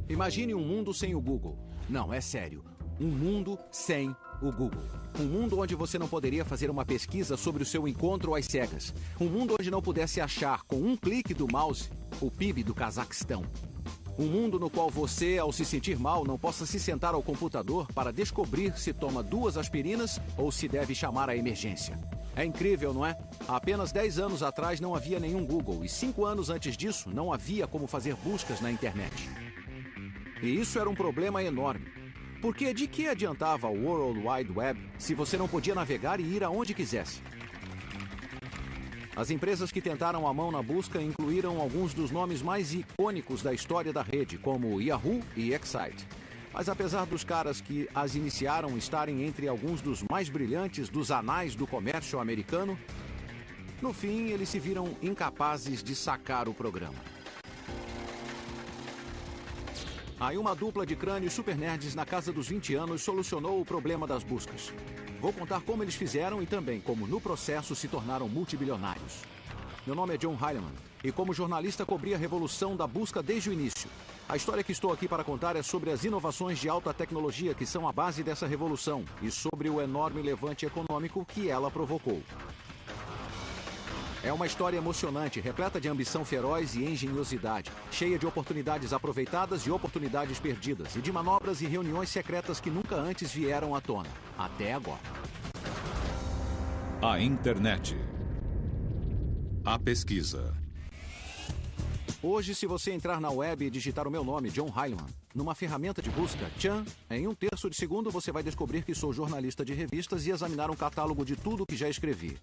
Imagine um mundo sem o Google. Não, é sério. Um mundo sem o Google. Um mundo onde você não poderia fazer uma pesquisa sobre o seu encontro às cegas. Um mundo onde não pudesse achar, com um clique do mouse, o PIB do Cazaquistão. Um mundo no qual você, ao se sentir mal, não possa se sentar ao computador para descobrir se toma 2 aspirinas ou se deve chamar a emergência. É incrível, não é? Há apenas 10 anos atrás não havia nenhum Google e 5 anos antes disso não havia como fazer buscas na internet. E isso era um problema enorme. Porque de que adiantava o World Wide Web se você não podia navegar e ir aonde quisesse? As empresas que tentaram a mão na busca incluíram alguns dos nomes mais icônicos da história da rede, como Yahoo e Excite. Mas apesar dos caras que as iniciaram estarem entre alguns dos mais brilhantes dos anais do comércio americano, no fim eles se viram incapazes de sacar o programa. Aí uma dupla de crânios super nerds na casa dos 20 anos solucionou o problema das buscas. Vou contar como eles fizeram e também como no processo se tornaram multibilionários. Meu nome é John Heilemann e como jornalista cobri a revolução da busca desde o início. A história que estou aqui para contar é sobre as inovações de alta tecnologia que são a base dessa revolução e sobre o enorme levante econômico que ela provocou. É uma história emocionante, repleta de ambição feroz e engenhosidade, cheia de oportunidades aproveitadas e oportunidades perdidas, e de manobras e reuniões secretas que nunca antes vieram à tona, até agora. A internet. A pesquisa. Hoje, se você entrar na web e digitar o meu nome, John Heilemann, numa ferramenta de busca, em 1/3 de segundo você vai descobrir que sou jornalista de revistas e examinar um catálogo de tudo que já escrevi.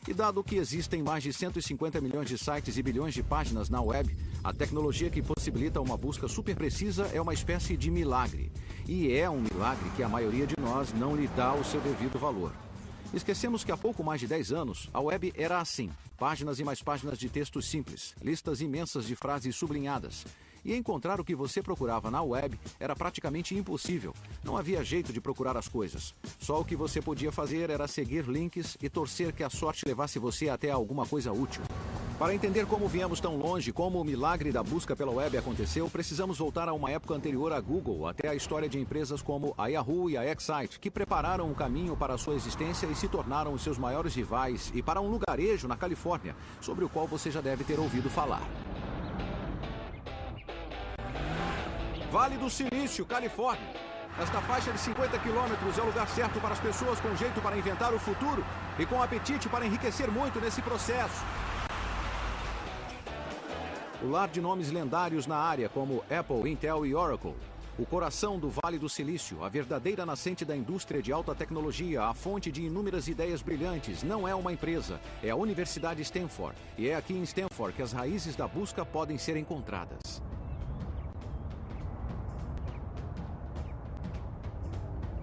E dado que existem mais de 150 milhões de sites e bilhões de páginas na web, a tecnologia que possibilita uma busca super precisa é uma espécie de milagre. E é um milagre que a maioria de nós não lhe dá o seu devido valor. Esquecemos que há pouco mais de 10 anos, a web era assim. Páginas e mais páginas de textos simples, listas imensas de frases sublinhadas. E encontrar o que você procurava na web era praticamente impossível. Não havia jeito de procurar as coisas. Só o que você podia fazer era seguir links e torcer que a sorte levasse você até alguma coisa útil. Para entender como viemos tão longe, como o milagre da busca pela web aconteceu, precisamos voltar a uma época anterior à Google, até a história de empresas como a Yahoo e a Excite, que prepararam o caminho para a sua existência e se tornaram os seus maiores rivais, e para um lugarejo na Califórnia, sobre o qual você já deve ter ouvido falar. Vale do Silício, Califórnia. Esta faixa de 50 quilômetros é o lugar certo para as pessoas com jeito para inventar o futuro e com apetite para enriquecer muito nesse processo. O lar de nomes lendários na área, como Apple, Intel e Oracle. O coração do Vale do Silício, a verdadeira nascente da indústria de alta tecnologia, a fonte de inúmeras ideias brilhantes, não é uma empresa, é a Universidade Stanford. E é aqui em Stanford que as raízes da busca podem ser encontradas.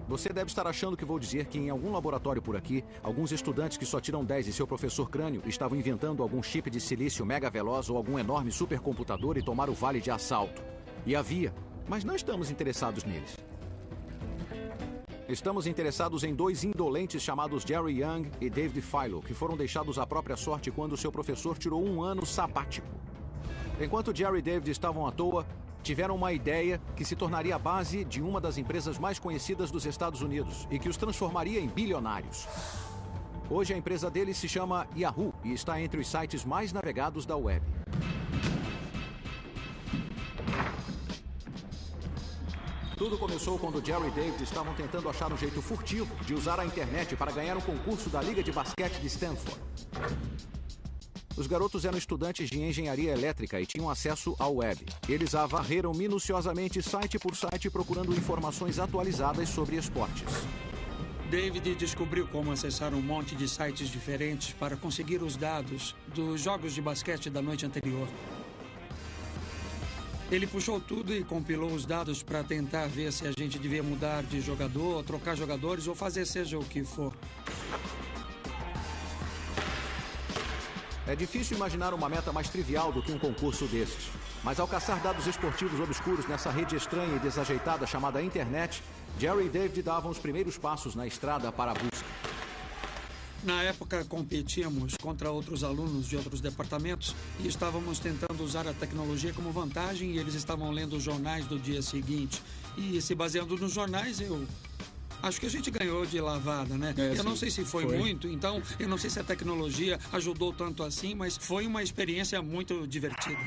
Você deve estar achando que vou dizer que em algum laboratório por aqui, alguns estudantes que só tiram 10 e seu professor crânio estavam inventando algum chip de silício mega veloz ou algum enorme supercomputador e tomaram o vale de assalto. E havia, mas não estamos interessados neles. Estamos interessados em 2 indolentes chamados Jerry Yang e David Filo, que foram deixados à própria sorte quando seu professor tirou um ano sabático. Enquanto Jerry e David estavam à toa, tiveram uma ideia que se tornaria a base de uma das empresas mais conhecidas dos Estados Unidos e que os transformaria em bilionários. Hoje a empresa deles se chama Yahoo e está entre os sites mais navegados da web. Tudo começou quando Jerry e David estavam tentando achar um jeito furtivo de usar a internet para ganhar um concurso da Liga de Basquete de Stanford. Os garotos eram estudantes de engenharia elétrica e tinham acesso à web. Eles a varreram minuciosamente site por site procurando informações atualizadas sobre esportes. David descobriu como acessar um monte de sites diferentes para conseguir os dados dos jogos de basquete da noite anterior. Ele puxou tudo e compilou os dados para tentar ver se a gente devia mudar de jogador, trocar jogadores ou fazer seja o que for. É difícil imaginar uma meta mais trivial do que um concurso destes. Mas ao caçar dados esportivos obscuros nessa rede estranha e desajeitada chamada internet, Jerry e David davam os primeiros passos na estrada para a busca. Na época, competíamos contra outros alunos de outros departamentos e estávamos tentando usar a tecnologia como vantagem, e eles estavam lendo os jornais do dia seguinte. E se baseando nos jornais, eu acho que a gente ganhou de lavada, né? Eu não sei se foi muito, então eu não sei se a tecnologia ajudou tanto assim, mas foi uma experiência muito divertida.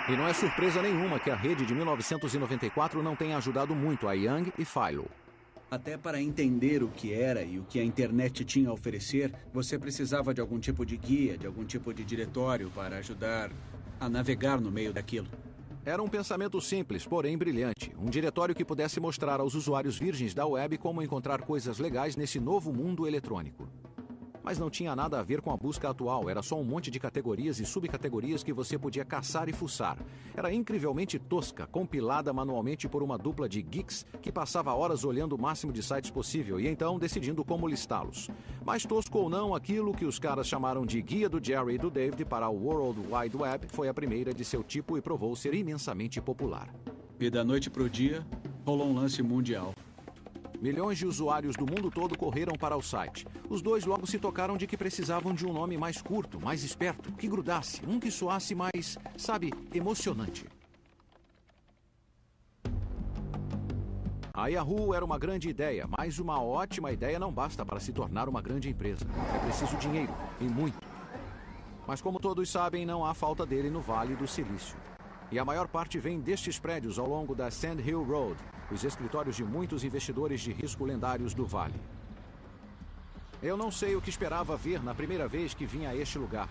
E não é surpresa nenhuma que a rede de 1994 não tenha ajudado muito a Young e Philo. Até para entender o que era e o que a internet tinha a oferecer, você precisava de algum tipo de guia, de algum tipo de diretório para ajudar a navegar no meio daquilo. Era um pensamento simples, porém brilhante. Um diretório que pudesse mostrar aos usuários virgens da web como encontrar coisas legais nesse novo mundo eletrônico. Mas não tinha nada a ver com a busca atual, era só um monte de categorias e subcategorias que você podia caçar e fuçar. Era incrivelmente tosca, compilada manualmente por uma dupla de geeks que passava horas olhando o máximo de sites possível e então decidindo como listá-los. Mais tosco ou não, aquilo que os caras chamaram de Guia do Jerry e do David para o World Wide Web foi a primeira de seu tipo e provou ser imensamente popular. E da noite para o dia, rolou um lance mundial. Milhões de usuários do mundo todo correram para o site. Os dois logo se tocaram de que precisavam de um nome mais curto, mais esperto, que grudasse, um que soasse mais, sabe, emocionante. A Yahoo era uma grande ideia, mas uma ótima ideia não basta para se tornar uma grande empresa. É preciso dinheiro, e muito. Mas como todos sabem, não há falta dele no Vale do Silício. E a maior parte vem destes prédios ao longo da Sand Hill Road, os escritórios de muitos investidores de risco lendários do Vale. Eu não sei o que esperava ver na primeira vez que vim a este lugar.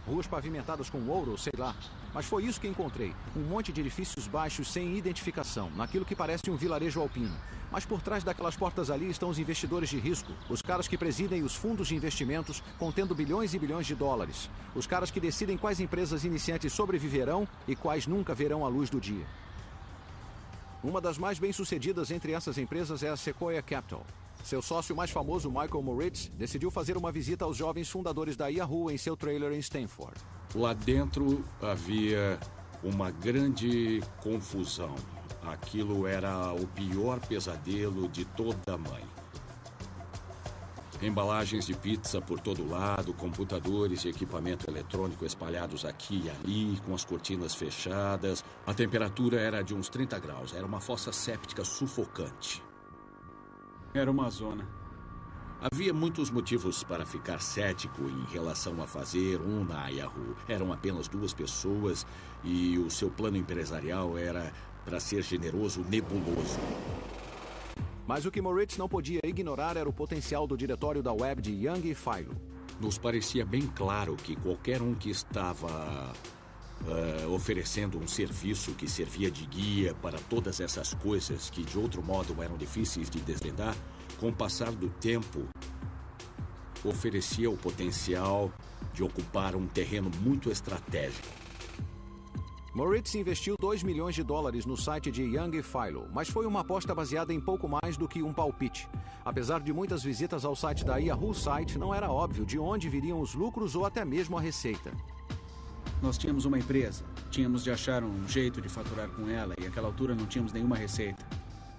Ruas pavimentadas com ouro, sei lá. Mas foi isso que encontrei. Um monte de edifícios baixos sem identificação, naquilo que parece um vilarejo alpino. Mas por trás daquelas portas ali estão os investidores de risco, os caras que presidem os fundos de investimentos, contendo bilhões e bilhões de dólares. Os caras que decidem quais empresas iniciantes sobreviverão e quais nunca verão a luz do dia. Uma das mais bem-sucedidas entre essas empresas é a Sequoia Capital. Seu sócio mais famoso, Michael Moritz, decidiu fazer uma visita aos jovens fundadores da Yahoo em seu trailer em Stanford. Lá dentro havia uma grande confusão. Aquilo era o pior pesadelo de toda mãe. Embalagens de pizza por todo lado, computadores e equipamento eletrônico espalhados aqui e ali, com as cortinas fechadas. A temperatura era de uns 30 graus. Era uma fossa séptica sufocante. Era uma zona. Havia muitos motivos para ficar cético em relação a fazer um na Yahoo. Eram apenas 2 pessoas e o seu plano empresarial era, para ser generoso, nebuloso. Mas o que Moritz não podia ignorar era o potencial do diretório da web de Young e Philo. Nos parecia bem claro que qualquer um que estava oferecendo um serviço que servia de guia para todas essas coisas que de outro modo eram difíceis de desvendar, com o passar do tempo, oferecia o potencial de ocupar um terreno muito estratégico. Moritz investiu $2 milhões no site de Young e Philo, mas foi uma aposta baseada em pouco mais do que um palpite. Apesar de muitas visitas ao site da Yahoo Site, não era óbvio de onde viriam os lucros ou até mesmo a receita. Nós tínhamos uma empresa, tínhamos de achar um jeito de faturar com ela e àquela altura não tínhamos nenhuma receita.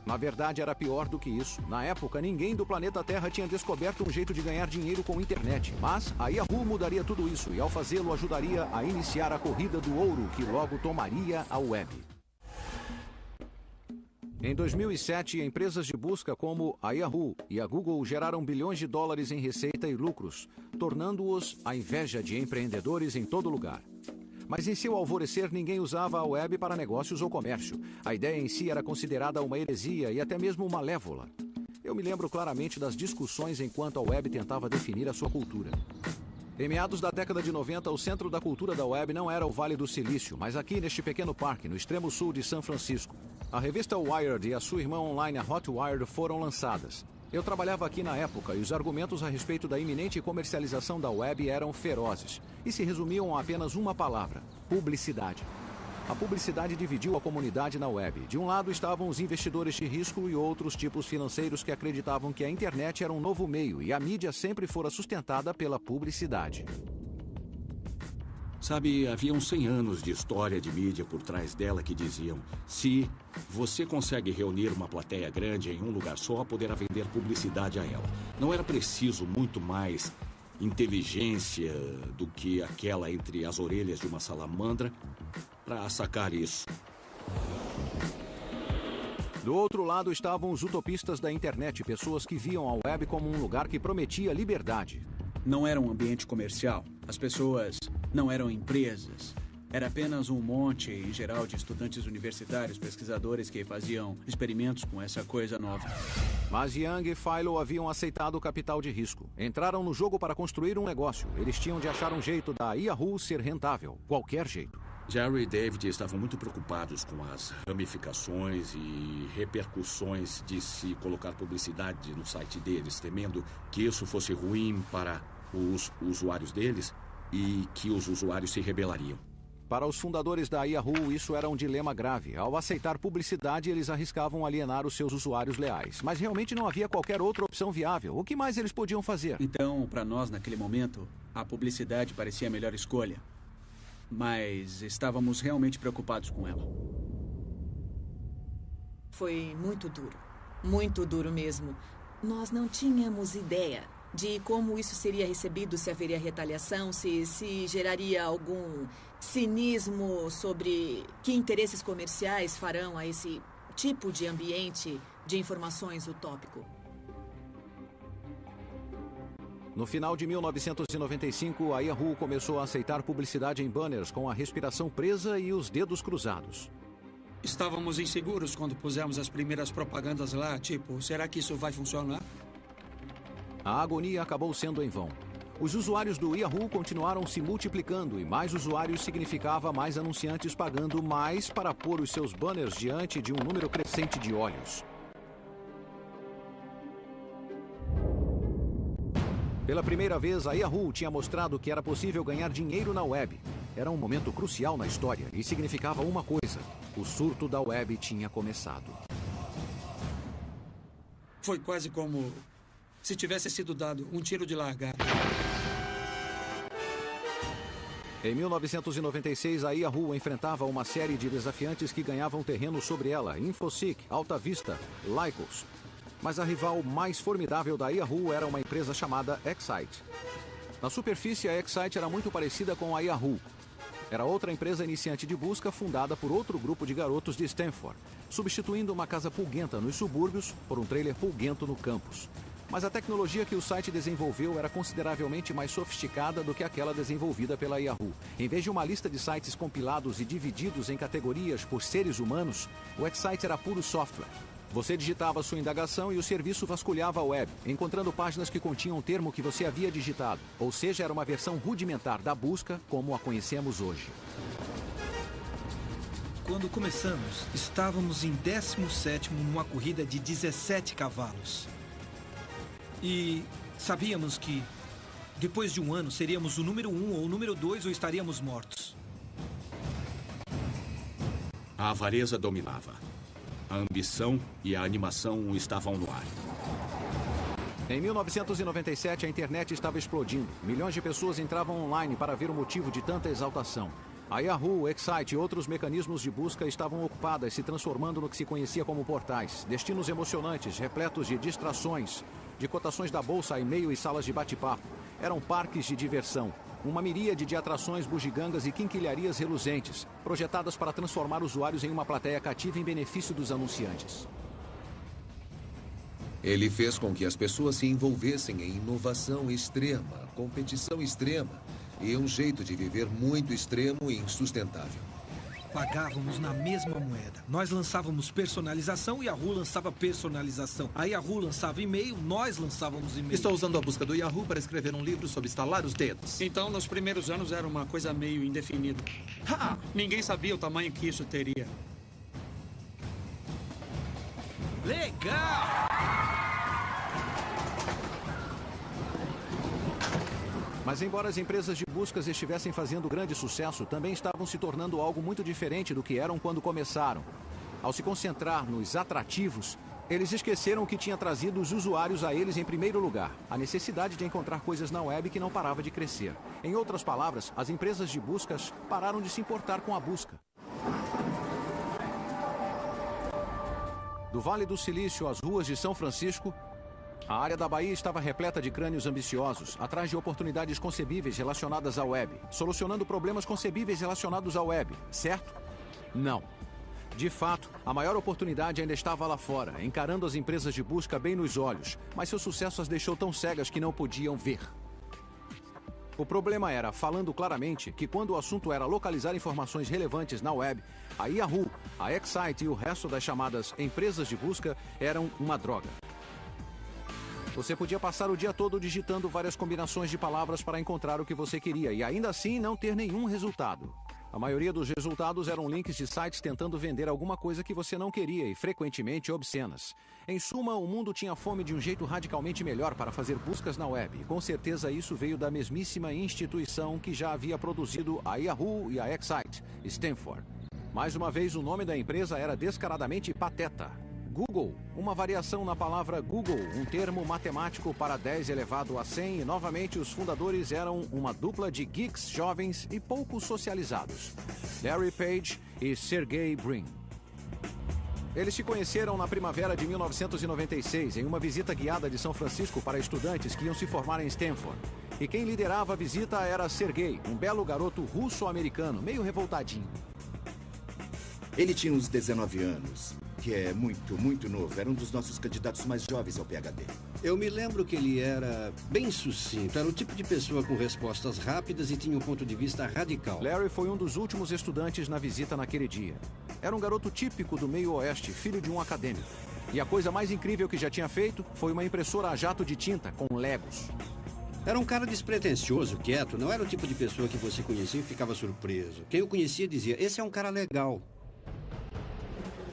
Na verdade, era pior do que isso. Na época, ninguém do planeta Terra tinha descoberto um jeito de ganhar dinheiro com a internet. Mas a Yahoo mudaria tudo isso e, ao fazê-lo, ajudaria a iniciar a corrida do ouro que logo tomaria a web. Em 2007, empresas de busca como a Yahoo e a Google geraram bilhões de dólares em receita e lucros, tornando-os a inveja de empreendedores em todo lugar. Mas em seu alvorecer, ninguém usava a web para negócios ou comércio. A ideia em si era considerada uma heresia e até mesmo malévola. Eu me lembro claramente das discussões enquanto a web tentava definir a sua cultura. Em meados da década de 90, o centro da cultura da web não era o Vale do Silício, mas aqui neste pequeno parque, no extremo sul de São Francisco. A revista Wired e a sua irmã online, a Hot Wired, foram lançadas. Eu trabalhava aqui na época e os argumentos a respeito da iminente comercialização da web eram ferozes e se resumiam a apenas uma palavra: publicidade. A publicidade dividiu a comunidade na web. De um lado estavam os investidores de risco e outros tipos financeiros que acreditavam que a internet era um novo meio e a mídia sempre fora sustentada pela publicidade. Sabe, havia uns 100 anos de história de mídia por trás dela que diziam: se você consegue reunir uma plateia grande em um lugar só, poderá vender publicidade a ela. Não era preciso muito mais inteligência do que aquela entre as orelhas de uma salamandra para sacar isso. Do outro lado estavam os utopistas da internet, pessoas que viam a web como um lugar que prometia liberdade. Não era um ambiente comercial. As pessoas não eram empresas. Era apenas um monte, em geral, de estudantes universitários, pesquisadores que faziam experimentos com essa coisa nova. Mas Yang e Philo haviam aceitado o capital de risco. Entraram no jogo para construir um negócio. Eles tinham de achar um jeito da Yahoo ser rentável. Qualquer jeito. Jerry e David estavam muito preocupados com as ramificações e repercussões de se colocar publicidade no site deles, temendo que isso fosse ruim para os usuários deles e que os usuários se rebelariam. Para os fundadores da Yahoo, isso era um dilema grave. Ao aceitar publicidade, eles arriscavam alienar os seus usuários leais. Mas realmente não havia qualquer outra opção viável. O que mais eles podiam fazer? Então, para nós, naquele momento, a publicidade parecia a melhor escolha. Mas estávamos realmente preocupados com ela. Foi muito duro mesmo. Nós não tínhamos ideia de como isso seria recebido, se haveria retaliação, se geraria algum cinismo sobre que interesses comerciais farão a esse tipo de ambiente de informações utópico. No final de 1995, a Yahoo começou a aceitar publicidade em banners com a respiração presa e os dedos cruzados. Estávamos inseguros quando pusemos as primeiras propagandas lá, tipo, será que isso vai funcionar? A agonia acabou sendo em vão. Os usuários do Yahoo continuaram se multiplicando e mais usuários significava mais anunciantes pagando mais para pôr os seus banners diante de um número crescente de olhos. Pela primeira vez, a Yahoo tinha mostrado que era possível ganhar dinheiro na web. Era um momento crucial na história e significava uma coisa: o surto da web tinha começado. Foi quase como se tivesse sido dado um tiro de largada. Em 1996, a Yahoo enfrentava uma série de desafiantes que ganhavam terreno sobre ela: Infoseek, Alta Vista, Lycos. Mas a rival mais formidável da Yahoo era uma empresa chamada Excite. Na superfície, a Excite era muito parecida com a Yahoo. Era outra empresa iniciante de busca fundada por outro grupo de garotos de Stanford, substituindo uma casa pulguenta nos subúrbios por um trailer pulguento no campus. Mas a tecnologia que o site desenvolveu era consideravelmente mais sofisticada do que aquela desenvolvida pela Yahoo. Em vez de uma lista de sites compilados e divididos em categorias por seres humanos, o Excite era puro software. Você digitava sua indagação e o serviço vasculhava a web, encontrando páginas que continham o termo que você havia digitado. Ou seja, era uma versão rudimentar da busca como a conhecemos hoje. Quando começamos, estávamos em 17º numa corrida de 17 cavalos. E sabíamos que, depois de um ano, seríamos o número 1 ou o número 2 ou estaríamos mortos. A avareza dominava. A ambição e a animação estavam no ar. Em 1997, a internet estava explodindo. Milhões de pessoas entravam online para ver o motivo de tanta exaltação. A Yahoo, Excite e outros mecanismos de busca estavam ocupadas, se transformando no que se conhecia como portais. Destinos emocionantes, repletos de distrações, de cotações da bolsa, e-mail e salas de bate-papo. Eram parques de diversão. Uma miríade de atrações bugigangas e quinquilharias reluzentes, projetadas para transformar usuários em uma plateia cativa em benefício dos anunciantes. Ele fez com que as pessoas se envolvessem em inovação extrema, competição extrema e um jeito de viver muito extremo e insustentável. Pagávamos na mesma moeda. Nós lançávamos personalização e a Yahoo lançava personalização. A Yahoo lançava e-mail, nós lançávamos e-mail. Estou usando a busca do Yahoo para escrever um livro sobre estalar os dedos. Então, nos primeiros anos era uma coisa meio indefinida. Ninguém sabia o tamanho que isso teria. Legal! Mas embora as empresas de buscas estivessem fazendo grande sucesso, também estavam se tornando algo muito diferente do que eram quando começaram. Ao se concentrar nos atrativos, Eles esqueceram que tinha trazido os usuários a eles em primeiro lugar, a necessidade de encontrar coisas na web que não parava de crescer. Em outras palavras, as empresas de buscas pararam de se importar com a busca. Do Vale do Silício às ruas de São Francisco, a área da Bahia estava repleta de crânios ambiciosos, atrás de oportunidades concebíveis relacionadas à web, solucionando problemas concebíveis relacionados à web, certo? Não. De fato, a maior oportunidade ainda estava lá fora, encarando as empresas de busca bem nos olhos, mas seu sucesso as deixou tão cegas que não podiam ver. O problema era, falando claramente, que quando o assunto era localizar informações relevantes na web, a Yahoo, a Excite e o resto das chamadas empresas de busca eram uma droga. Você podia passar o dia todo digitando várias combinações de palavras para encontrar o que você queria e ainda assim não ter nenhum resultado. A maioria dos resultados eram links de sites tentando vender alguma coisa que você não queria e frequentemente obscenas. Em suma, o mundo tinha fome de um jeito radicalmente melhor para fazer buscas na web. E com certeza isso veio da mesmíssima instituição que já havia produzido a Yahoo e a Excite, Stanford. Mais uma vez, o nome da empresa era descaradamente pateta. Google, uma variação na palavra Google, um termo matemático para 10 elevado a 100, e novamente os fundadores eram uma dupla de geeks jovens e pouco socializados, Larry Page e Sergey Brin. Eles se conheceram na primavera de 1996, em uma visita guiada de São Francisco para estudantes que iam se formar em Stanford. E quem liderava a visita era Sergey, um belo garoto russo-americano, meio revoltadinho. Ele tinha uns 19 anos, que é muito novo. Era um dos nossos candidatos mais jovens ao PhD. Eu me lembro que ele era bem sucinto. Era o tipo de pessoa com respostas rápidas e tinha um ponto de vista radical. Larry foi um dos últimos estudantes na visita naquele dia. Era um garoto típico do meio oeste, filho de um acadêmico. E a coisa mais incrível que já tinha feito foi uma impressora a jato de tinta com Legos. Era um cara despretensioso, quieto. Não era o tipo de pessoa que você conhecia e ficava surpreso. Quem o conhecia dizia, esse é um cara legal.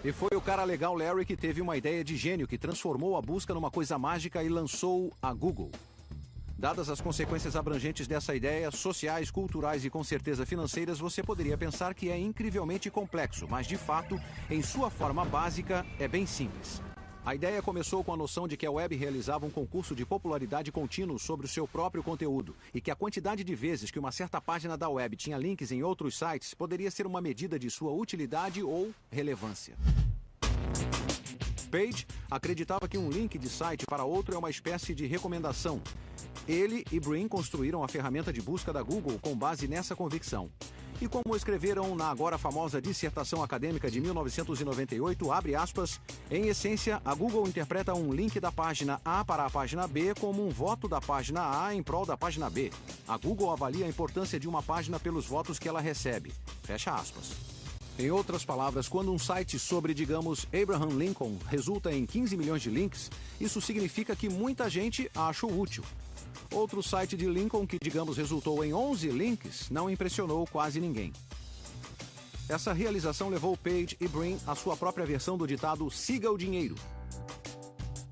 E foi o cara legal Larry que teve uma ideia de gênio que transformou a busca numa coisa mágica e lançou a Google. Dadas as consequências abrangentes dessa ideia, sociais, culturais e com certeza financeiras, você poderia pensar que é incrivelmente complexo, mas de fato, em sua forma básica, é bem simples. A ideia começou com a noção de que a web realizava um concurso de popularidade contínuo sobre o seu próprio conteúdo e que a quantidade de vezes que uma certa página da web tinha links em outros sites poderia ser uma medida de sua utilidade ou relevância. Page acreditava que um link de site para outro é uma espécie de recomendação. Ele e Brin construíram a ferramenta de busca da Google com base nessa convicção. E como escreveram na agora famosa dissertação acadêmica de 1998, abre aspas, em essência, a Google interpreta um link da página A para a página B como um voto da página A em prol da página B. A Google avalia a importância de uma página pelos votos que ela recebe. Fecha aspas. Em outras palavras, quando um site sobre, digamos, Abraham Lincoln resulta em 15 milhões de links, isso significa que muita gente a achou útil. Outro site de Lincoln que, digamos, resultou em 11 links, não impressionou quase ninguém. Essa realização levou Page e Brin à sua própria versão do ditado "siga o dinheiro".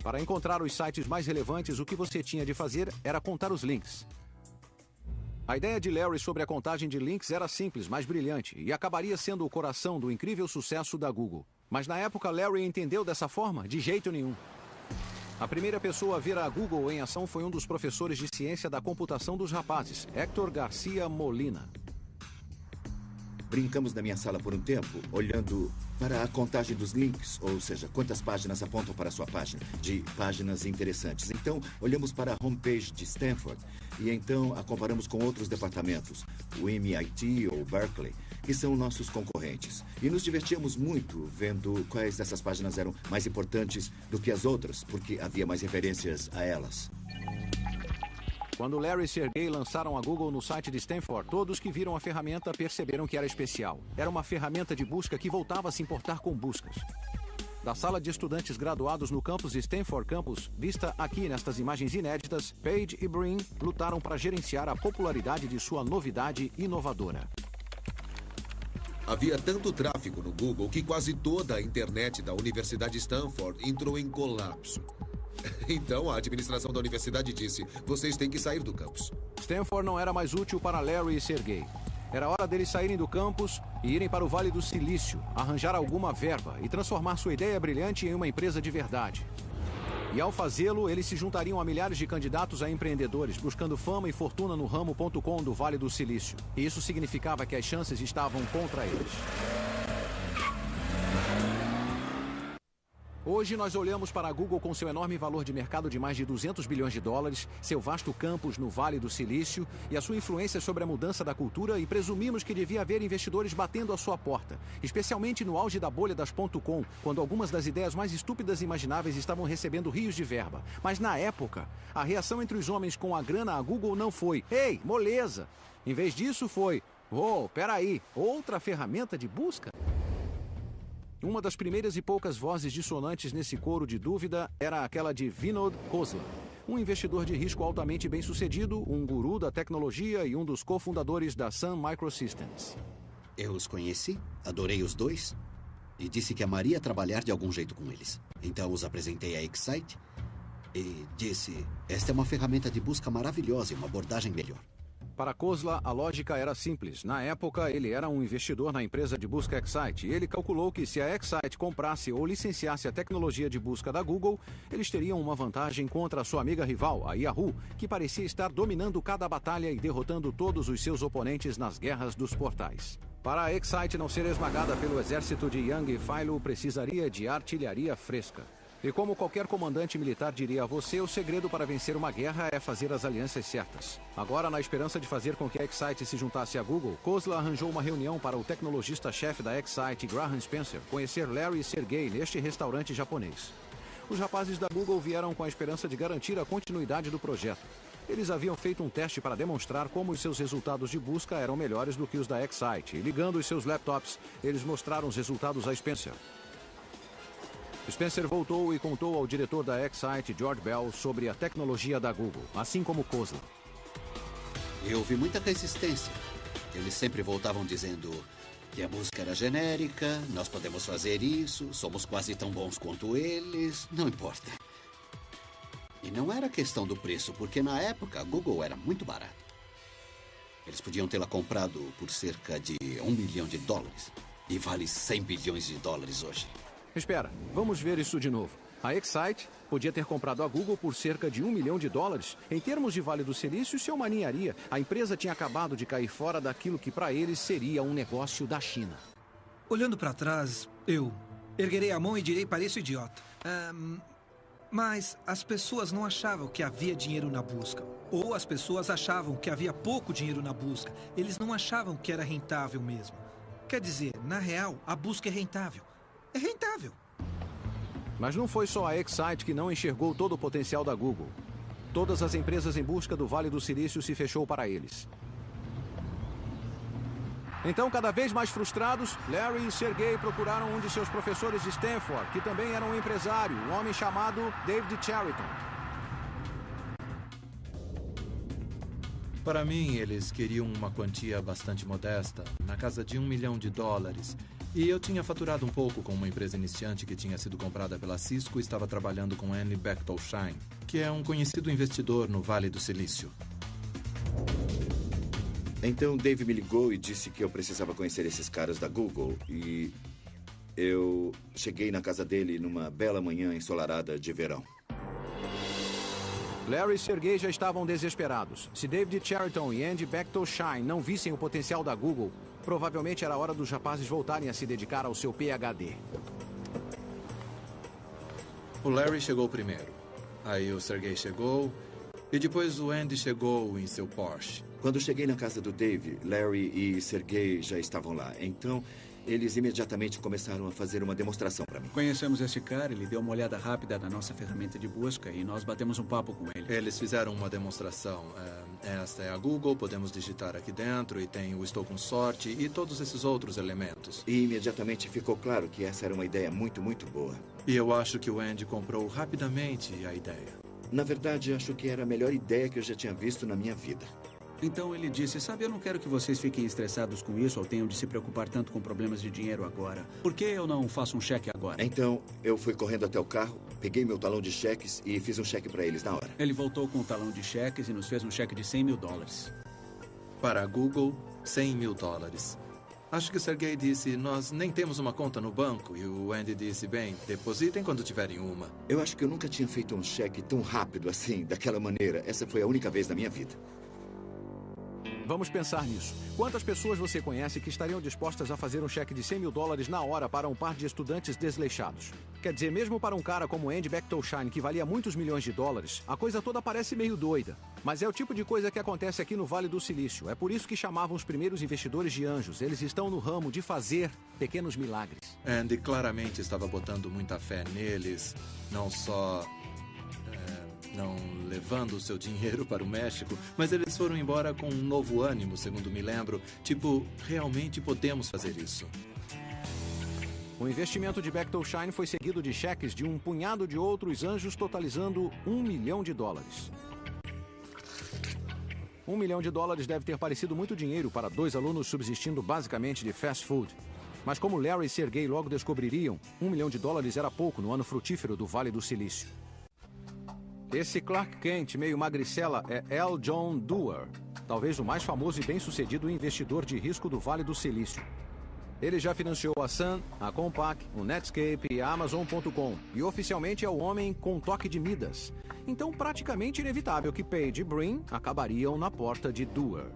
Para encontrar os sites mais relevantes, o que você tinha de fazer era contar os links. A ideia de Larry sobre a contagem de links era simples, mas brilhante, e acabaria sendo o coração do incrível sucesso da Google. Mas na época, Larry entendeu dessa forma? De jeito nenhum. A primeira pessoa a ver a Google em ação foi um dos professores de ciência da computação dos rapazes, Héctor Garcia Molina. Brincamos na minha sala por um tempo, olhando para a contagem dos links, ou seja, quantas páginas apontam para a sua página, de páginas interessantes. Então, olhamos para a homepage de Stanford e então a comparamos com outros departamentos, o MIT ou Berkeley, que são nossos concorrentes. E nos divertíamos muito vendo quais dessas páginas eram mais importantes do que as outras, porque havia mais referências a elas. Quando Larry e Sergey lançaram a Google no site de Stanford, todos que viram a ferramenta perceberam que era especial. Era uma ferramenta de busca que voltava a se importar com buscas. Da sala de estudantes graduados no campus de Stanford Campus, vista aqui nestas imagens inéditas, Page e Brin lutaram para gerenciar a popularidade de sua novidade inovadora. Havia tanto tráfego no Google que quase toda a internet da Universidade Stanford entrou em colapso. Então, a administração da universidade disse, vocês têm que sair do campus. Stanford não era mais útil para Larry e Sergey. Era hora deles saírem do campus e irem para o Vale do Silício, arranjar alguma verba e transformar sua ideia brilhante em uma empresa de verdade. E ao fazê-lo, eles se juntariam a milhares de candidatos a empreendedores, buscando fama e fortuna no ramo.com do Vale do Silício. E isso significava que as chances estavam contra eles. Hoje nós olhamos para a Google com seu enorme valor de mercado de mais de 200 bilhões de dólares, seu vasto campus no Vale do Silício e a sua influência sobre a mudança da cultura e presumimos que devia haver investidores batendo à sua porta, especialmente no auge da bolha das .com, quando algumas das ideias mais estúpidas imagináveis estavam recebendo rios de verba. Mas na época, a reação entre os homens com a grana à Google não foi "Ei, moleza!". Em vez disso foi "Oh, peraí, outra ferramenta de busca?". Uma das primeiras e poucas vozes dissonantes nesse coro de dúvida era aquela de Vinod Khosla, um investidor de risco altamente bem-sucedido, um guru da tecnologia e um dos cofundadores da Sun Microsystems. Eu os conheci, adorei os dois e disse que amaria trabalhar de algum jeito com eles. Então os apresentei a Excite e disse: esta é uma ferramenta de busca maravilhosa e uma abordagem melhor. Para Khosla, a lógica era simples. Na época, ele era um investidor na empresa de busca Excite e ele calculou que se a Excite comprasse ou licenciasse a tecnologia de busca da Google, eles teriam uma vantagem contra a sua amiga rival, a Yahoo, que parecia estar dominando cada batalha e derrotando todos os seus oponentes nas guerras dos portais. Para a Excite não ser esmagada pelo exército de Yang e Philo, precisaria de artilharia fresca. E como qualquer comandante militar diria a você, o segredo para vencer uma guerra é fazer as alianças certas. Agora, na esperança de fazer com que a Excite se juntasse à Google, Khosla arranjou uma reunião para o tecnologista-chefe da Excite, Graham Spencer, conhecer Larry e Sergey neste restaurante japonês. Os rapazes da Google vieram com a esperança de garantir a continuidade do projeto. Eles haviam feito um teste para demonstrar como os seus resultados de busca eram melhores do que os da Excite. E ligando os seus laptops, eles mostraram os resultados a Spencer. Spencer voltou e contou ao diretor da Excite, George Bell, sobre a tecnologia da Google, assim como Khosla. Eu vi muita resistência. Eles sempre voltavam dizendo que a busca era genérica, nós podemos fazer isso, somos quase tão bons quanto eles, não importa. E não era questão do preço, porque na época a Google era muito barata. Eles podiam tê-la comprado por cerca de $1 milhão e vale 100 bilhões de dólares hoje. Espera, vamos ver isso de novo. A Excite podia ter comprado a Google por cerca de $1 milhão. Em termos de Vale do Silício, isso é uma ninharia. A empresa tinha acabado de cair fora daquilo que para eles seria um negócio da China. Olhando para trás, eu erguerei a mão e direi: pareço idiota. Mas as pessoas não achavam que havia dinheiro na busca. Ou as pessoas achavam que havia pouco dinheiro na busca. Eles não achavam que era rentável mesmo. Quer dizer, na real, a busca é rentável. É rentável. Mas não foi só a Excite que não enxergou todo o potencial da Google. Todas as empresas em busca do Vale do Silício se fechou para eles. Então, cada vez mais frustrados, Larry e Sergey procuraram um de seus professores de Stanford, que também era um empresário, um homem chamado David Chariton. Para mim, eles queriam uma quantia bastante modesta, na casa de $1 milhão. E eu tinha faturado um pouco com uma empresa iniciante que tinha sido comprada pela Cisco e estava trabalhando com Andy Bechtolsheim, que é um conhecido investidor no Vale do Silício. Então, Dave me ligou e disse que eu precisava conhecer esses caras da Google. E eu cheguei na casa dele numa bela manhã ensolarada de verão. Larry e Sergey já estavam desesperados. Se David Chariton e Andy Bechtolsheim não vissem o potencial da Google, provavelmente era hora dos rapazes voltarem a se dedicar ao seu PhD. O Larry chegou primeiro. Aí o Sergey chegou. E depois o Andy chegou em seu Porsche. Quando cheguei na casa do Dave, Larry e Sergey já estavam lá. Então, eles imediatamente começaram a fazer uma demonstração para mim. Conhecemos esse cara, ele deu uma olhada rápida na nossa ferramenta de busca e nós batemos um papo com ele. Eles fizeram uma demonstração. Esta é a Google, podemos digitar aqui dentro e tem o Estou com Sorte e todos esses outros elementos. E imediatamente ficou claro que essa era uma ideia muito, muito boa. E eu acho que o Andy comprou rapidamente a ideia. Na verdade, acho que era a melhor ideia que eu já tinha visto na minha vida. Então ele disse: sabe, eu não quero que vocês fiquem estressados com isso ou tenham de se preocupar tanto com problemas de dinheiro agora. Por que eu não faço um cheque agora? Então, eu fui correndo até o carro, peguei meu talão de cheques e fiz um cheque para eles na hora. Ele voltou com o talão de cheques e nos fez um cheque de $100 mil. Para a Google $100 mil. Acho que o Sergey disse, nós nem temos uma conta no banco. E o Andy disse, bem, depositem quando tiverem uma. Eu acho que eu nunca tinha feito um cheque tão rápido assim, daquela maneira. Essa foi a única vez na minha vida. Vamos pensar nisso. Quantas pessoas você conhece que estariam dispostas a fazer um cheque de $100 mil na hora para um par de estudantes desleixados? Quer dizer, mesmo para um cara como Andy Bechtolsheim, que valia muitos milhões de dólares, a coisa toda parece meio doida. Mas é o tipo de coisa que acontece aqui no Vale do Silício. É por isso que chamavam os primeiros investidores de anjos. Eles estão no ramo de fazer pequenos milagres. Andy claramente estava botando muita fé neles, não só... não levando o seu dinheiro para o México, mas eles foram embora com um novo ânimo, segundo me lembro. Tipo, realmente podemos fazer isso. O investimento de Bechtolsheim foi seguido de cheques de um punhado de outros anjos, totalizando $1 milhão. $1 milhão deve ter parecido muito dinheiro para 2 alunos subsistindo basicamente de fast food. Mas como Larry e Sergey logo descobririam, $1 milhão era pouco no ano frutífero do Vale do Silício. Esse Clark Kent, meio magricela, é L. John Doerr, talvez o mais famoso e bem-sucedido investidor de risco do Vale do Silício. Ele já financiou a Sun, a Compaq, o Netscape e a Amazon.com, e oficialmente é o homem com toque de Midas. Então, praticamente inevitável que Page e Brin acabariam na porta de Doerr.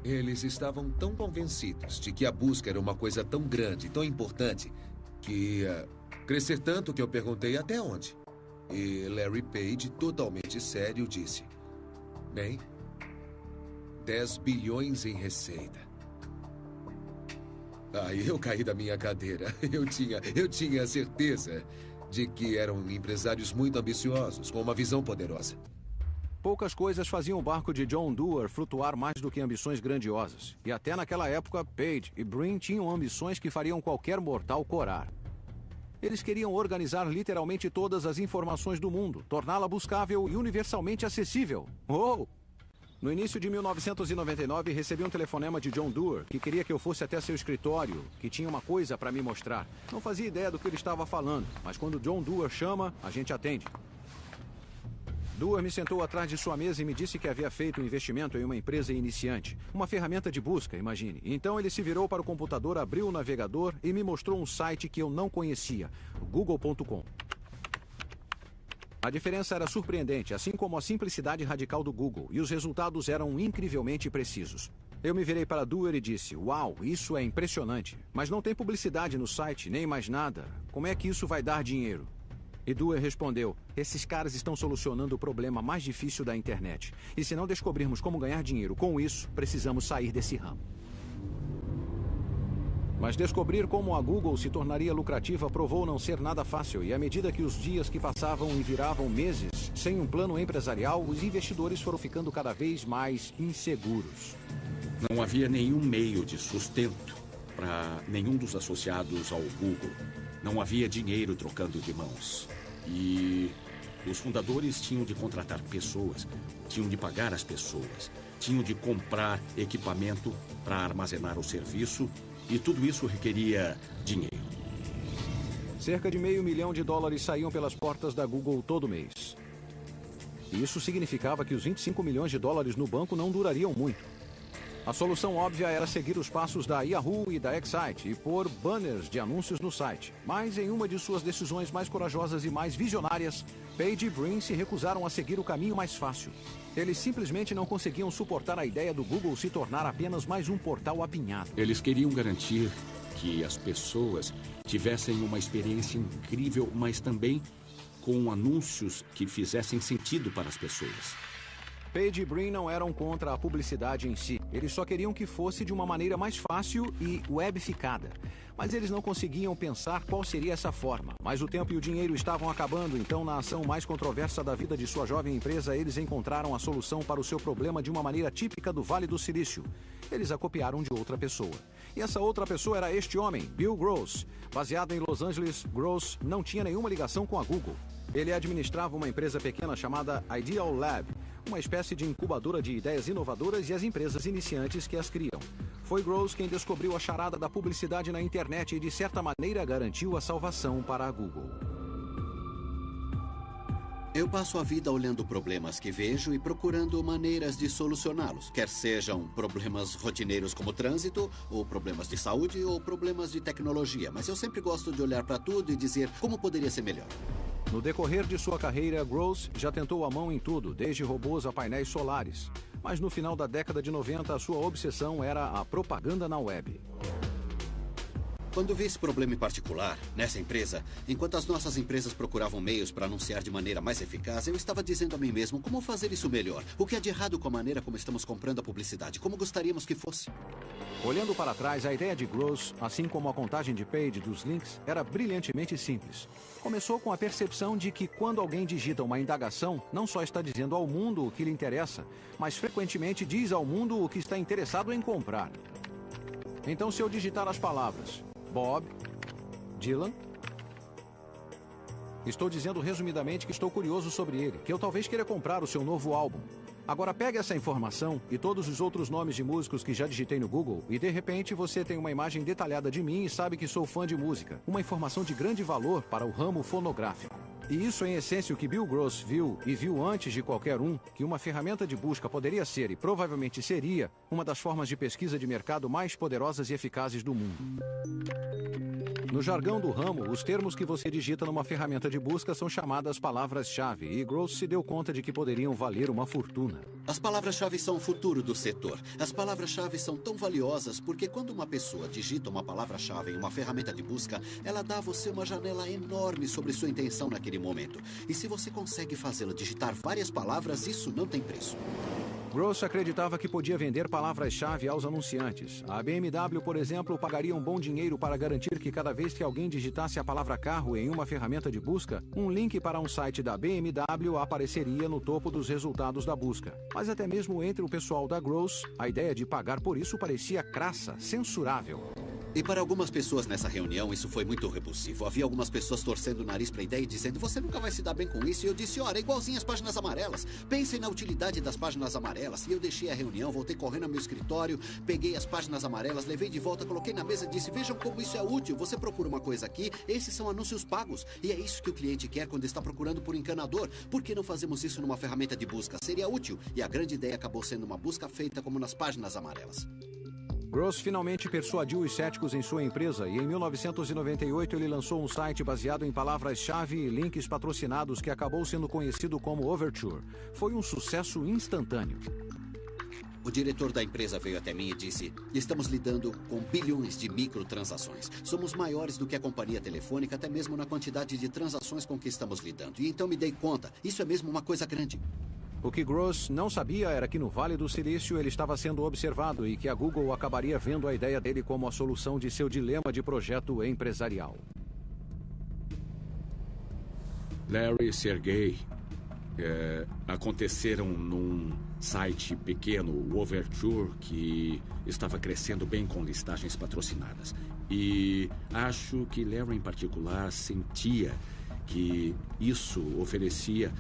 Eles estavam tão convencidos de que a busca era uma coisa tão grande, tão importante, que ia crescer tanto que eu perguntei até onde. E Larry Page, totalmente sério, disse: bem, 10 bilhões em receita. Aí eu caí da minha cadeira. Eu tinha certeza de que eram empresários muito ambiciosos, com uma visão poderosa. Poucas coisas faziam o barco de John Doerr flutuar mais do que ambições grandiosas. E até naquela época, Page e Brin tinham ambições que fariam qualquer mortal corar. Eles queriam organizar literalmente todas as informações do mundo, torná-la buscável e universalmente acessível. Oh! No início de 1999, recebi um telefonema de John Doerr, que queria que eu fosse até seu escritório, que tinha uma coisa para me mostrar. Não fazia ideia do que ele estava falando, mas quando John Doerr chama, a gente atende. Doerr me sentou atrás de sua mesa e me disse que havia feito um investimento em uma empresa iniciante. Uma ferramenta de busca, imagine. Então ele se virou para o computador, abriu o navegador e me mostrou um site que eu não conhecia, google.com. A diferença era surpreendente, assim como a simplicidade radical do Google, e os resultados eram incrivelmente precisos. Eu me virei para Doerr e disse: uau, isso é impressionante, mas não tem publicidade no site, nem mais nada. Como é que isso vai dar dinheiro? E Doerr respondeu: esses caras estão solucionando o problema mais difícil da internet. E se não descobrirmos como ganhar dinheiro com isso, precisamos sair desse ramo. Mas descobrir como a Google se tornaria lucrativa provou não ser nada fácil, e à medida que os dias que passavam e viravam meses, sem um plano empresarial, os investidores foram ficando cada vez mais inseguros. Não havia nenhum meio de sustento para nenhum dos associados ao Google. Não havia dinheiro trocando de mãos. E os fundadores tinham de contratar pessoas, tinham de pagar as pessoas, tinham de comprar equipamento para armazenar o serviço, e tudo isso requeria dinheiro. Cerca de $500 milhão saíam pelas portas da Google todo mês. Isso significava que os $25 milhões no banco não durariam muito. A solução óbvia era seguir os passos da Yahoo e da Excite e pôr banners de anúncios no site. Mas em uma de suas decisões mais corajosas e mais visionárias, Page e Brin se recusaram a seguir o caminho mais fácil. Eles simplesmente não conseguiam suportar a ideia do Google se tornar apenas mais um portal apinhado. Eles queriam garantir que as pessoas tivessem uma experiência incrível, mas também com anúncios que fizessem sentido para as pessoas. Page e Brin não eram contra a publicidade em si. Eles só queriam que fosse de uma maneira mais fácil e webificada. Mas eles não conseguiam pensar qual seria essa forma. Mas o tempo e o dinheiro estavam acabando, então na ação mais controversa da vida de sua jovem empresa, eles encontraram a solução para o seu problema de uma maneira típica do Vale do Silício. Eles a copiaram de outra pessoa. E essa outra pessoa era este homem, Bill Gross. Baseado em Los Angeles, Gross não tinha nenhuma ligação com a Google. Ele administrava uma empresa pequena chamada Ideal Lab, uma espécie de incubadora de ideias inovadoras e as empresas iniciantes que as criam. Foi Gross quem descobriu a charada da publicidade na internet e, de certa maneira, garantiu a salvação para a Google. Eu passo a vida olhando problemas que vejo e procurando maneiras de solucioná-los. Quer sejam problemas rotineiros como trânsito, ou problemas de saúde, ou problemas de tecnologia. Mas eu sempre gosto de olhar para tudo e dizer como poderia ser melhor. No decorrer de sua carreira, Gross já tentou a mão em tudo, desde robôs a painéis solares. Mas no final da década de 90, a sua obsessão era a propaganda na web. Quando vi esse problema em particular, nessa empresa, enquanto as nossas empresas procuravam meios para anunciar de maneira mais eficaz, eu estava dizendo a mim mesmo como fazer isso melhor. O que é de errado com a maneira como estamos comprando a publicidade? Como gostaríamos que fosse? Olhando para trás, a ideia de Gross, assim como a contagem de page dos links, era brilhantemente simples. Começou com a percepção de que quando alguém digita uma indagação, não só está dizendo ao mundo o que lhe interessa, mas frequentemente diz ao mundo o que está interessado em comprar. Então, se eu digitar as palavras Bob, Dylan, estou dizendo resumidamente que estou curioso sobre ele, que eu talvez queira comprar o seu novo álbum. Agora pegue essa informação e todos os outros nomes de músicos que já digitei no Google e de repente você tem uma imagem detalhada de mim e sabe que sou fã de música. Uma informação de grande valor para o ramo fonográfico. E isso é em essência o que Bill Gross viu, e viu antes de qualquer um, que uma ferramenta de busca poderia ser, e provavelmente seria, uma das formas de pesquisa de mercado mais poderosas e eficazes do mundo. No jargão do ramo, os termos que você digita numa ferramenta de busca são chamadas palavras-chave, e Gross se deu conta de que poderiam valer uma fortuna. As palavras-chave são o futuro do setor. As palavras-chave são tão valiosas porque quando uma pessoa digita uma palavra-chave em uma ferramenta de busca, ela dá a você uma janela enorme sobre sua intenção naquele momento. E se você consegue fazê-la digitar várias palavras, isso não tem preço. Gross acreditava que podia vender palavras-chave aos anunciantes. A BMW, por exemplo, pagaria um bom dinheiro para garantir que cada vez que alguém digitasse a palavra carro em uma ferramenta de busca, um link para um site da BMW apareceria no topo dos resultados da busca. Mas até mesmo entre o pessoal da Gross, a ideia de pagar por isso parecia crassa, censurável. E para algumas pessoas nessa reunião, isso foi muito repulsivo. Havia algumas pessoas torcendo o nariz para a ideia e dizendo: você nunca vai se dar bem com isso. E eu disse: ora, é igualzinho as páginas amarelas. Pensem na utilidade das páginas amarelas. E eu deixei a reunião, voltei correndo ao meu escritório, peguei as páginas amarelas, levei de volta, coloquei na mesa e disse: vejam como isso é útil. Você procura uma coisa aqui, esses são anúncios pagos. E é isso que o cliente quer quando está procurando por encanador. Por que não fazemos isso numa ferramenta de busca? Seria útil. E a grande ideia acabou sendo uma busca feita como nas páginas amarelas. Gross finalmente persuadiu os céticos em sua empresa e em 1998 ele lançou um site baseado em palavras-chave e links patrocinados que acabou sendo conhecido como Overture. Foi um sucesso instantâneo. O diretor da empresa veio até mim e disse: estamos lidando com bilhões de microtransações. Somos maiores do que a companhia telefônica, até mesmo na quantidade de transações com que estamos lidando. E então me dei conta, isso é mesmo uma coisa grande. O que Gross não sabia era que no Vale do Silício ele estava sendo observado e que a Google acabaria vendo a ideia dele como a solução de seu dilema de projeto empresarial. Larry e Sergey aconteceram num site pequeno, o Overture, que estava crescendo bem com listagens patrocinadas. E acho que Larry, em particular, sentia que isso oferecia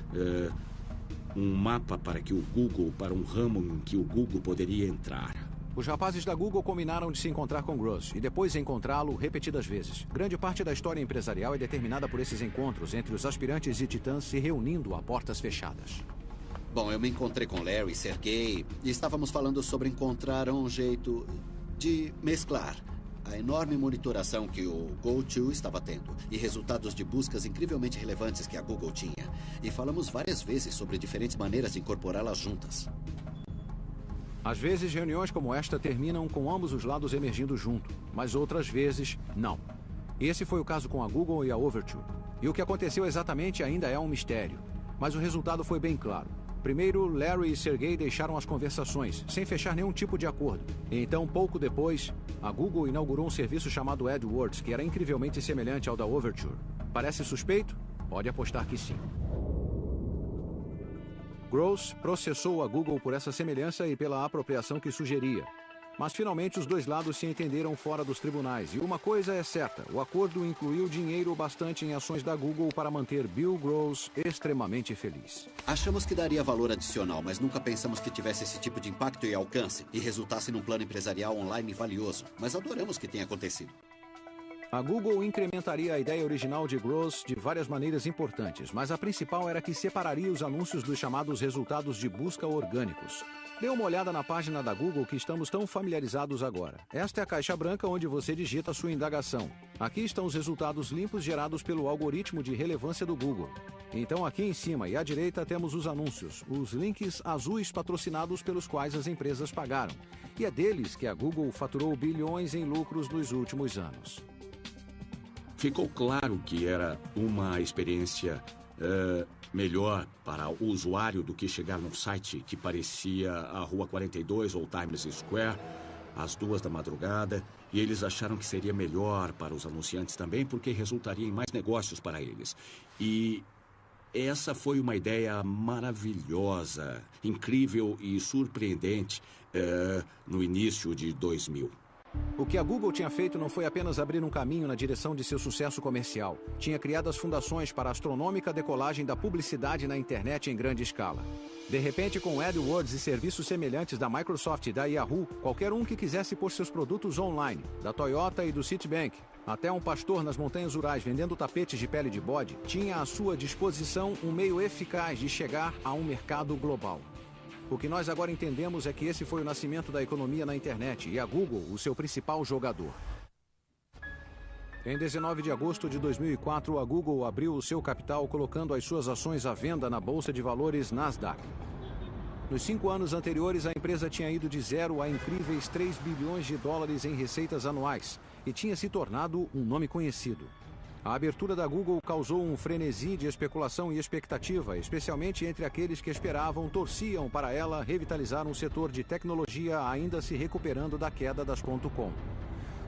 um mapa para um ramo em que o Google poderia entrar. Os rapazes da Google combinaram de se encontrar com Gross e depois encontrá-lo repetidas vezes. Grande parte da história empresarial é determinada por esses encontros entre os aspirantes e titãs se reunindo a portas fechadas. Bom, eu me encontrei com Larry e Sergey e estávamos falando sobre encontrar um jeito de mesclar a enorme monitoração que o GoTo estava tendo e resultados de buscas incrivelmente relevantes que a Google tinha. E falamos várias vezes sobre diferentes maneiras de incorporá-las juntas. Às vezes, reuniões como esta terminam com ambos os lados emergindo junto, mas outras vezes, não. Esse foi o caso com a Google e a Overture. E o que aconteceu exatamente ainda é um mistério. Mas o resultado foi bem claro. Primeiro, Larry e Sergey deixaram as conversações, sem fechar nenhum tipo de acordo. E então, pouco depois, a Google inaugurou um serviço chamado AdWords, que era incrivelmente semelhante ao da Overture. Parece suspeito? Pode apostar que sim. Gross processou a Google por essa semelhança e pela apropriação que sugeria. Mas finalmente os dois lados se entenderam fora dos tribunais. E uma coisa é certa, o acordo incluiu dinheiro bastante em ações da Google para manter Bill Gross extremamente feliz. Achamos que daria valor adicional, mas nunca pensamos que tivesse esse tipo de impacto e alcance e resultasse num plano empresarial online valioso. Mas adoramos que tenha acontecido. A Google incrementaria a ideia original de Gross de várias maneiras importantes, mas a principal era que separaria os anúncios dos chamados resultados de busca orgânicos. Dê uma olhada na página da Google que estamos tão familiarizados agora. Esta é a caixa branca onde você digita sua indagação. Aqui estão os resultados limpos gerados pelo algoritmo de relevância do Google. Então aqui em cima e à direita temos os anúncios, os links azuis patrocinados pelos quais as empresas pagaram. E é deles que a Google faturou bilhões em lucros nos últimos anos. Ficou claro que era uma experiência melhor para o usuário do que chegar num site que parecia a Rua 42 ou Times Square às 2 da madrugada, e eles acharam que seria melhor para os anunciantes também, porque resultaria em mais negócios para eles. E essa foi uma ideia maravilhosa, incrível e surpreendente no início de 2000. O que a Google tinha feito não foi apenas abrir um caminho na direção de seu sucesso comercial. Tinha criado as fundações para a astronômica decolagem da publicidade na internet em grande escala. De repente, com AdWords e serviços semelhantes da Microsoft e da Yahoo, qualquer um que quisesse pôr seus produtos online, da Toyota e do Citibank, até um pastor nas montanhas rurais vendendo tapetes de pele de bode, tinha à sua disposição um meio eficaz de chegar a um mercado global. O que nós agora entendemos é que esse foi o nascimento da economia na internet e a Google, o seu principal jogador. Em 19 de agosto de 2004, a Google abriu o seu capital colocando as suas ações à venda na Bolsa de Valores Nasdaq. Nos 5 anos anteriores, a empresa tinha ido de zero a incríveis 3 bilhões de dólares em receitas anuais e tinha se tornado um nome conhecido. A abertura da Google causou um frenesi de especulação e expectativa, especialmente entre aqueles que torciam para ela revitalizar um setor de tecnologia ainda se recuperando da queda das .com.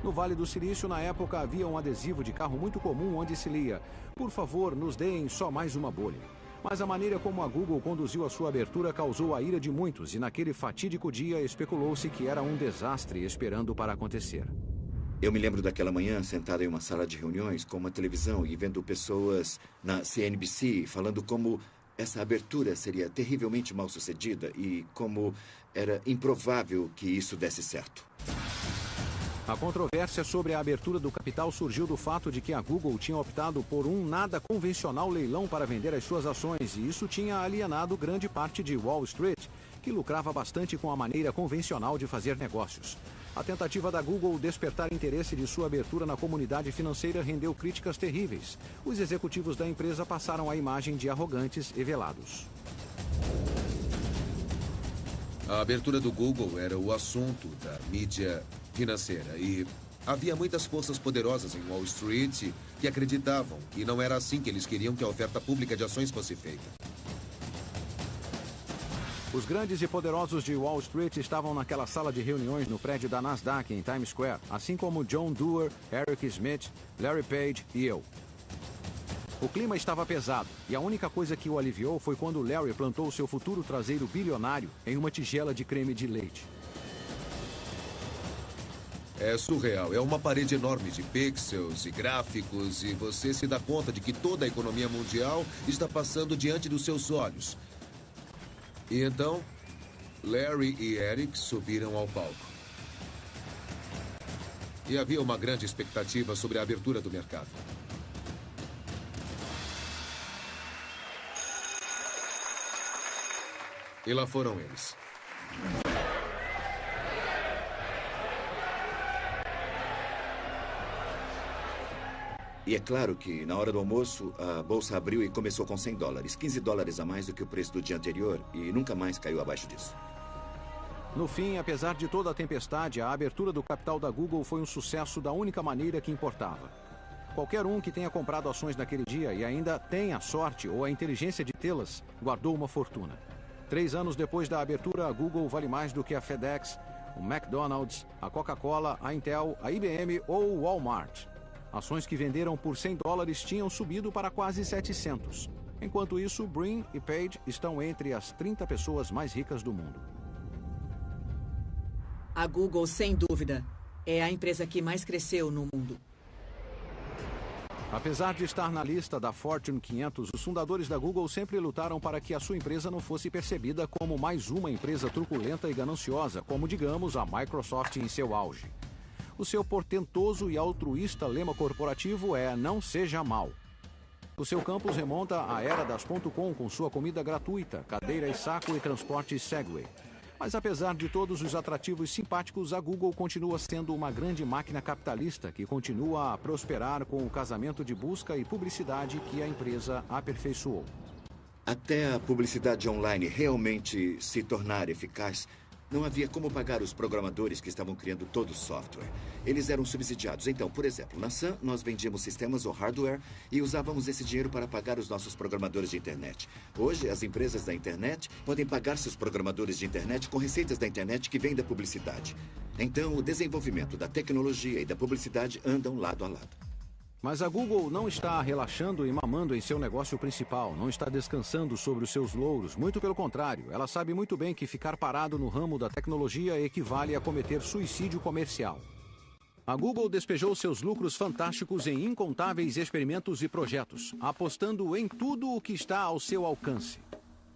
No Vale do Silício, na época, havia um adesivo de carro muito comum onde se lia: "Por favor, nos deem só mais uma bolha". Mas a maneira como a Google conduziu a sua abertura causou a ira de muitos e naquele fatídico dia especulou-se que era um desastre esperando para acontecer. Eu me lembro daquela manhã, sentado em uma sala de reuniões com uma televisão e vendo pessoas na CNBC falando como essa abertura seria terrivelmente mal sucedida e como era improvável que isso desse certo. A controvérsia sobre a abertura do capital surgiu do fato de que a Google tinha optado por um nada convencional leilão para vender as suas ações e isso tinha alienado grande parte de Wall Street, que lucrava bastante com a maneira convencional de fazer negócios. A tentativa da Google despertar interesse de sua abertura na comunidade financeira rendeu críticas terríveis. Os executivos da empresa passaram a imagem de arrogantes e velados. A abertura do Google era o assunto da mídia financeira e havia muitas forças poderosas em Wall Street que acreditavam que não era assim que eles queriam que a oferta pública de ações fosse feita. Os grandes e poderosos de Wall Street estavam naquela sala de reuniões no prédio da Nasdaq em Times Square, assim como John Doerr, Eric Schmidt, Larry Page e eu. O clima estava pesado e a única coisa que o aliviou foi quando Larry plantou seu futuro traseiro bilionário em uma tigela de creme de leite. É surreal. É uma parede enorme de pixels e gráficos e você se dá conta de que toda a economia mundial está passando diante dos seus olhos. E então, Larry e Eric subiram ao palco. E havia uma grande expectativa sobre a abertura do mercado. E lá foram eles. E é claro que, na hora do almoço, a bolsa abriu e começou com $100, 15 dólares a mais do que o preço do dia anterior, e nunca mais caiu abaixo disso. No fim, apesar de toda a tempestade, a abertura do capital da Google foi um sucesso da única maneira que importava. Qualquer um que tenha comprado ações naquele dia e ainda tenha a sorte ou a inteligência de tê-las, guardou uma fortuna. 3 anos depois da abertura, a Google vale mais do que a FedEx, o McDonald's, a Coca-Cola, a Intel, a IBM ou o Walmart. Ações que venderam por $100 tinham subido para quase 700. Enquanto isso, Brin e Page estão entre as 30 pessoas mais ricas do mundo. A Google, sem dúvida, é a empresa que mais cresceu no mundo. Apesar de estar na lista da Fortune 500, os fundadores da Google sempre lutaram para que a sua empresa não fosse percebida como mais uma empresa truculenta e gananciosa, como, digamos, a Microsoft em seu auge. O seu portentoso e altruísta lema corporativo é "Não seja mal". O seu campus remonta à era das .com sua comida gratuita, cadeira e saco e transporte Segway. Mas apesar de todos os atrativos simpáticos, a Google continua sendo uma grande máquina capitalista que continua a prosperar com o casamento de busca e publicidade que a empresa aperfeiçoou. Até a publicidade online realmente se tornar eficaz, não havia como pagar os programadores que estavam criando todo o software. Eles eram subsidiados. Então, por exemplo, na Sun, nós vendíamos sistemas ou hardware e usávamos esse dinheiro para pagar os nossos programadores de internet. Hoje, as empresas da internet podem pagar seus programadores de internet com receitas da internet que vêm da publicidade. Então, o desenvolvimento da tecnologia e da publicidade andam lado a lado. Mas a Google não está relaxando e mamando em seu negócio principal, não está descansando sobre os seus louros, muito pelo contrário. Ela sabe muito bem que ficar parado no ramo da tecnologia equivale a cometer suicídio comercial. A Google despejou seus lucros fantásticos em incontáveis experimentos e projetos, apostando em tudo o que está ao seu alcance.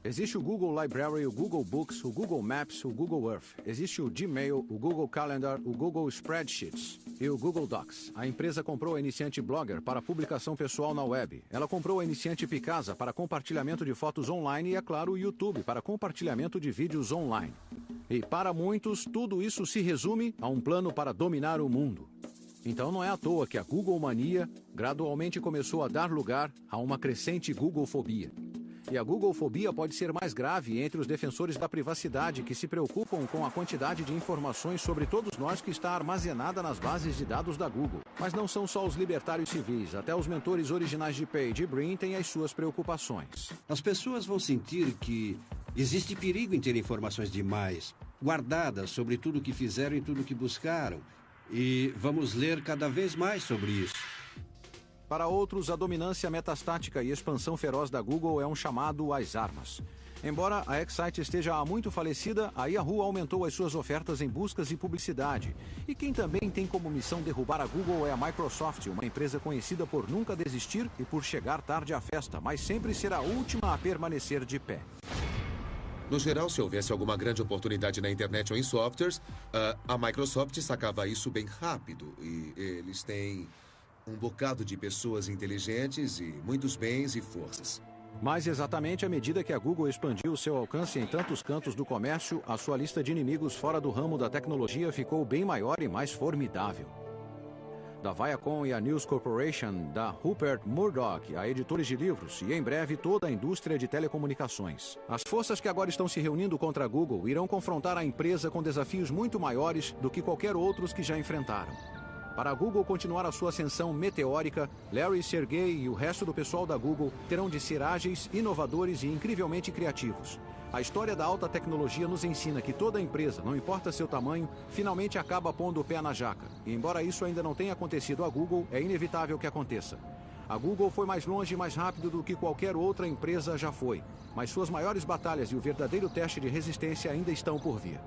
Existe o Google Library, o Google Books, o Google Maps, o Google Earth. Existe o Gmail, o Google Calendar, o Google Spreadsheets e o Google Docs. A empresa comprou a iniciante Blogger para publicação pessoal na web. Ela comprou a iniciante Picasa para compartilhamento de fotos online e, é claro, o YouTube para compartilhamento de vídeos online. E para muitos, tudo isso se resume a um plano para dominar o mundo. Então não é à toa que a Google Mania gradualmente começou a dar lugar a uma crescente Googlefobia. E a Googlefobia pode ser mais grave entre os defensores da privacidade que se preocupam com a quantidade de informações sobre todos nós que está armazenada nas bases de dados da Google. Mas não são só os libertários civis, até os mentores originais de Page e Brin têm as suas preocupações. As pessoas vão sentir que existe perigo em ter informações demais, guardadas sobre tudo o que fizeram e tudo o que buscaram. E vamos ler cada vez mais sobre isso. Para outros, a dominância metastática e expansão feroz da Google é um chamado às armas. Embora a Excite esteja há muito falecida, a Yahoo aumentou as suas ofertas em buscas e publicidade. E quem também tem como missão derrubar a Google é a Microsoft, uma empresa conhecida por nunca desistir e por chegar tarde à festa, mas sempre ser a última a permanecer de pé. No geral, se houvesse alguma grande oportunidade na internet ou em softwares, a Microsoft sacava isso bem rápido. E eles têm um bocado de pessoas inteligentes e muitos bens e forças. Mais exatamente, à medida que a Google expandiu seu alcance em tantos cantos do comércio, a sua lista de inimigos fora do ramo da tecnologia ficou bem maior e mais formidável. Da Viacom e a News Corporation, da Rupert Murdoch a editores de livros e, em breve, toda a indústria de telecomunicações. As forças que agora estão se reunindo contra a Google irão confrontar a empresa com desafios muito maiores do que qualquer outros que já enfrentaram. Para a Google continuar a sua ascensão meteórica, Larry, Sergey e o resto do pessoal da Google terão de ser ágeis, inovadores e incrivelmente criativos. A história da alta tecnologia nos ensina que toda empresa, não importa seu tamanho, finalmente acaba pondo o pé na jaca. E embora isso ainda não tenha acontecido à Google, é inevitável que aconteça. A Google foi mais longe e mais rápido do que qualquer outra empresa já foi. Mas suas maiores batalhas e o verdadeiro teste de resistência ainda estão por vir.